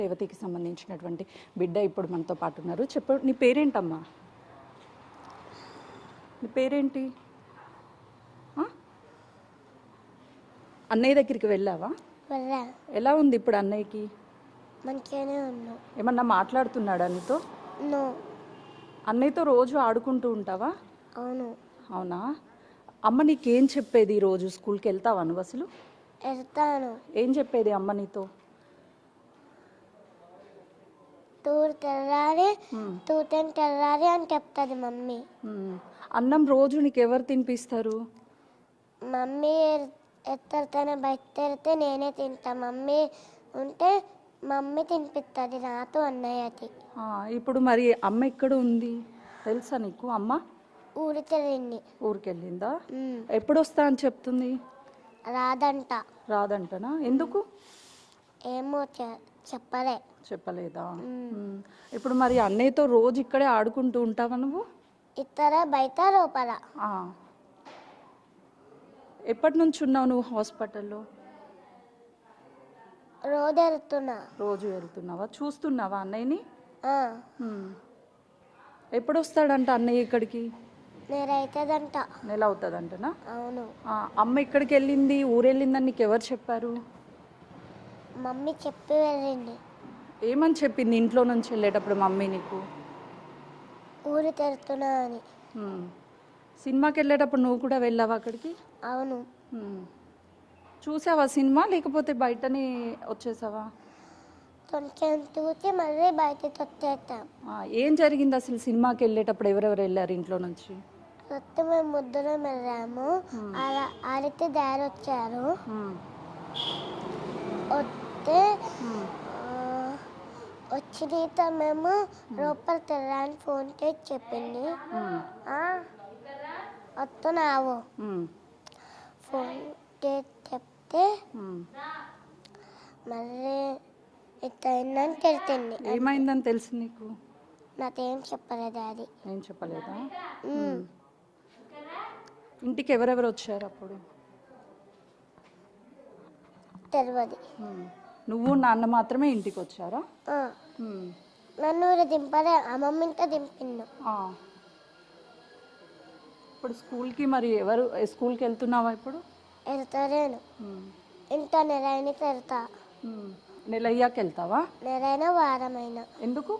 రేవతికి సంబంధించినటువంటి బిడ్డ ఇప్పుడు మనతో పాటు ఉన్నారు. చెప్పు, నీ పేరేంటమ్మా? నీ పేరేంటి? అన్నయ్య దగ్గరికి వెళ్ళావా? ఎలా ఉంది ఇప్పుడు అన్నయ్యకి? మంచిగానే ఉన్నా. ఏమన్నా మాట్లాడుతున్నాడా నీతో? నో. అన్నయ్యతో రోజు ఆడుకుంటూ ఉంటావా? అవును. అవునా? అమ్మ నీకేం చెప్పేది? రోజు స్కూల్కి వెళ్తావా నువ్వు అసలు? వెళ్తాను. ఏం చెప్పేది అమ్మ నీతో? టూర్ తెల్లారి టూటెన్ తెల్లారి అని చెప్తుంది మమ్మీ. అన్నం రోజు నీకు ఎవరు తినిపిస్తారు? మమ్మీ ఎత్తడితేనే బయట తెరితే నేనే తింటా. మమ్మీ ఉంటే మమ్మీ తినిపిస్తుంది నాతో అన్నయ్యకి. ఇప్పుడు మరి అమ్మ ఎక్కడ ఉంది తెలుసా నీకు? అమ్మ ఊరికెళ్ళింది. ఊరికెళ్ళిందా? ఎప్పుడు వస్తా అని చెప్తుంది? రాదంట. రాదంటనా? ఎందుకు? ఏమో చెప్పలేదా? ఇప్పుడు మరి అన్నయ్యతో రోజు ఇక్కడే ఆడుకుంటూ ఉంటావా నువ్వు? ఇతర బయట లోపల. ఎప్పటి నుంచి ఉన్నావు నువ్వు హాస్పిటల్లో? రోజు వెళ్తున్నావా? చూస్తున్నావా అన్నయ్యని? ఎప్పుడు వస్తాడంట అన్నయ్య ఇక్కడికి? నెల అవుతుందంటనా? అవును. అమ్మ ఇక్కడికి వెళ్ళింది, ఊరెళ్ళిందని నీకు ఎవరు చెప్పారు? మమ్మీ చెప్పి వెళ్ళింది. ఏమని చెప్పింది ఇంట్లో నుంచి వెళ్ళేటప్పుడు మమ్మీ నీకు? ఊరు తెరుతున్నా అని. సినిమాకి వెళ్ళేటప్పుడు నువ్వు కూడా వెళ్ళావా అక్కడికి? అవును. చూసావా సినిమా, లేకపోతే బయటనే వచ్చేసావా? కొంచెం చూసి మళ్ళీ బయటకు వచ్చేస్తాం. ఏం జరిగింది అసలు సినిమాకి వెళ్ళేటప్పుడు? ఎవరెవరు వెళ్ళారు ఇంట్లో నుంచి? మేము ముద్దురం వెళ్ళాము. ఆడితే డాడీ వచ్చారు. వస్తే వచ్చిన మేము లోపల తెల్లని ఫోన్ చేసి చెప్పింది వస్తున్నావు. ఫోన్ చేసి చెప్తే మళ్ళీ ఇట్లయిందని తెలిసింది. ఏమైందని తెలుసు నీకు? నాకేం చెప్పలేదు అది. ఏం చెప్పలేదా? ఇంటికి ఎవరెవరు వచ్చారు అప్పుడు? తెలియదు. నువ్వు నాన్న మాత్రమే ఇంటికి వచ్చారా? నన్ను దింపలే, అమ్మమ్మ ఇంట దింపిండు. ఇప్పుడు స్కూల్కి మరి ఎవరు? స్కూల్కి వెళ్తున్నావా ఇప్పుడు? వెళ్తాను. ఇంత నెలైనా వెళ్తా. నెల అయ్యాక వెళ్తావా? నెలైనా వారమైనా. ఎందుకు?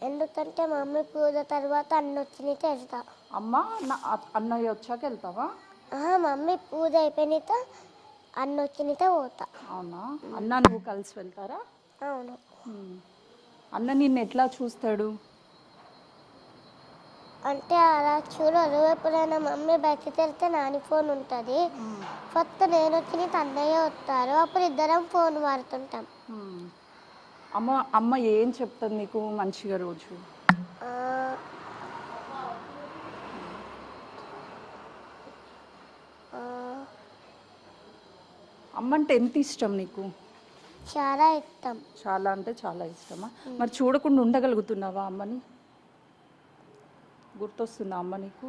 ఎందుకంటే మమ్మీ పూజ తర్వాత అన్న వచ్చి వెళ్తా. అమ్మ అన్నయ్య వచ్చాక వెళ్తావా? మమ్మీ పూజ అయిపోయినాక అన్న వచ్చినాక పోతా. అవునా? అన్న నువ్వు కలిసి వెళ్తారా? అవును. అన్న నిన్ను ఎట్లా చూస్తాడు? అంటే అలా చూడరు. ఎప్పుడైనా మమ్మీ బయటకు వెళ్తే నాని ఫోన్ ఉంటుంది. ఫస్ట్ నేను వచ్చి అన్నయ్య వస్తారు. అప్పుడు ఇద్దరం ఫోన్ వాడుతుంటాం. అమ్మ ఏం చెప్తుంది నీకు మంచిగా రోజు? అమ్మ అంటే ఎంత ఇష్టం నీకు? చాలా ఇష్టం. చాలా అంటే చాలా ఇష్టమా? మరి చూడకుండా ఉండగలుగుతున్నావా అమ్మని? గుర్తొస్తుందా అమ్మ నీకు?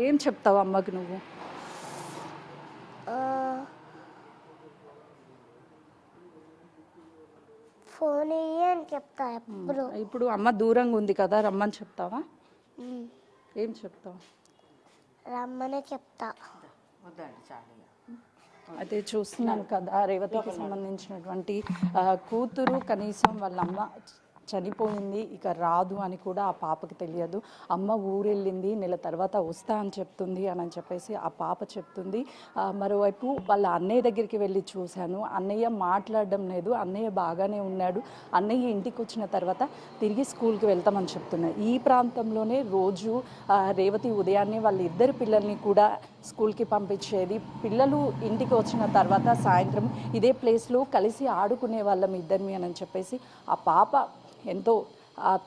ఏం చెప్తావు అమ్మకి నువ్వు? ఫోన్ అని చెప్తా. ఇప్పుడు అమ్మ దూరంగా ఉంది కదా, రమ్మని చెప్తావా? ఏం చెప్తావు? రమ్మనే చెప్తా. అయితే చూస్తున్నాను కదా, రేవతికి సంబంధించినటువంటి కూతురు కనీసం వాళ్ళ అమ్మ చనిపోయింది, ఇక రాదు అని కూడా ఆ పాపకి తెలియదు. అమ్మ ఊరెళ్ళింది, నెల తర్వాత వస్తా అని చెప్తుంది అని చెప్పేసి ఆ పాప చెప్తుంది. మరోవైపు వాళ్ళ అన్నయ్య దగ్గరికి వెళ్ళి చూశాను, అన్నయ్య మాట్లాడడం లేదు, అన్నయ్య బాగానే ఉన్నాడు, అన్నయ్య ఇంటికి వచ్చిన తర్వాత తిరిగి స్కూల్కి వెళ్తామని చెప్తున్నారు. ఈ ప్రాంతంలోనే రోజు రేవతి ఉదయాన్నే వాళ్ళ ఇద్దరు పిల్లల్ని కూడా స్కూల్కి పంపించేది. పిల్లలు ఇంటికి వచ్చిన తర్వాత సాయంత్రం ఇదే ప్లేస్లో కలిసి ఆడుకునే వాళ్ళం ఇద్దరిని అని చెప్పేసి ఆ పాప ఎంతో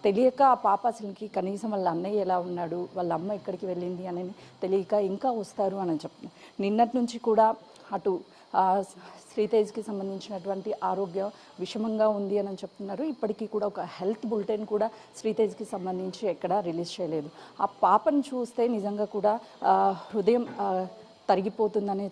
తెలియక ఆ పాప అసలుకి కనీసం వాళ్ళ అన్నయ్య ఎలా ఉన్నాడు, వాళ్ళ అమ్మ ఎక్కడికి వెళ్ళింది అని తెలియక ఇంకా వస్తారు అని చెప్తున్నారు. నిన్నటి నుంచి కూడా అటు శ్రీతేజ్కి సంబంధించినటువంటి ఆరోగ్య విషమంగా ఉంది అని చెప్తున్నారు. ఇప్పటికీ కూడా ఒక హెల్త్ బులెటిన్ కూడా శ్రీతేజ్కి సంబంధించి ఎక్కడా రిలీజ్ చేయలేదు. ఆ పాపను చూస్తే నిజంగా కూడా హృదయం తరిగిపోతుందనే